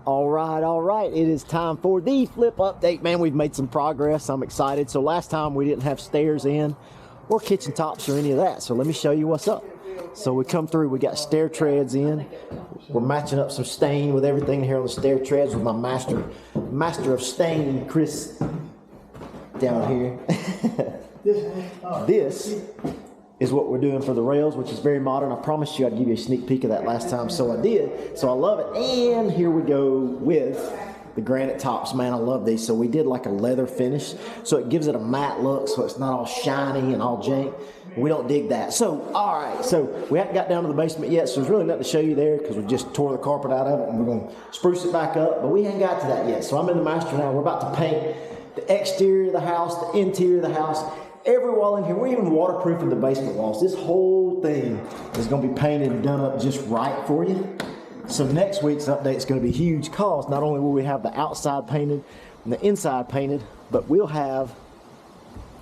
All right. It is time for the flip update. Man, we've made some progress. I'm excited. So last time we didn't have stairs in or kitchen tops or any of that. So let me show you what's up. So we come through, we got stair treads in. We're matching up some stain with everything here on the stair treads with my master of stain, Chris, down here. This is what we're doing for the rails, which is very modern. I promised you I'd give you a sneak peek of that last time, so I did. So I love it. And here we go with the granite tops. Man, I love these. So we did like a leather finish, so it gives it a matte look, so it's not all shiny and all jank. We don't dig that. So, all right, so we haven't got down to the basement yet, so there's really nothing to show you there because we just tore the carpet out of it and we're going to spruce it back up, but we ain't got to that yet. So I'm in the master now. We're about to paint the exterior of the house, the interior of the house, every wall in here. We're even waterproofing the basement walls. This whole thing is going to be painted and done up just right for you. So next week's update is going to be huge because not only will we have the outside painted and the inside painted, but we'll have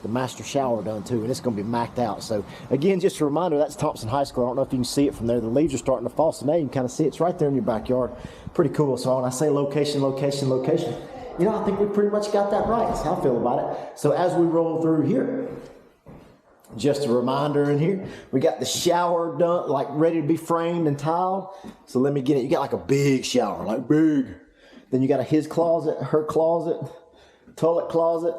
the master shower done too, and it's going to be macked out. So again, just a reminder, that's Thompson High School. I don't know if you can see it from there. The leaves are starting to fall, so now you can kind of see it's right there in your backyard. Pretty cool. So when I say location, location, location, you know, I think we pretty much got that right. That's how I feel about it. So as we roll through here, just a reminder in here, we got the shower done, like ready to be framed and tiled. So let me get it. You got like a big shower, like big. Then you got a his closet, her closet, toilet closet,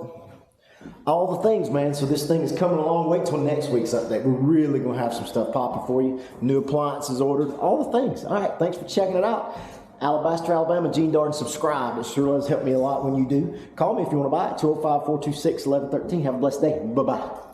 all the things, man. So this thing is coming along. Wait till next week's update. We're really going to have some stuff popping for you. New appliances ordered, all the things. All right, thanks for checking it out. Alabaster, Alabama, Gene Darden, subscribe. It sure does help me a lot when you do. Call me if you want to buy it, 205-426-1113. Have a blessed day. Bye-bye.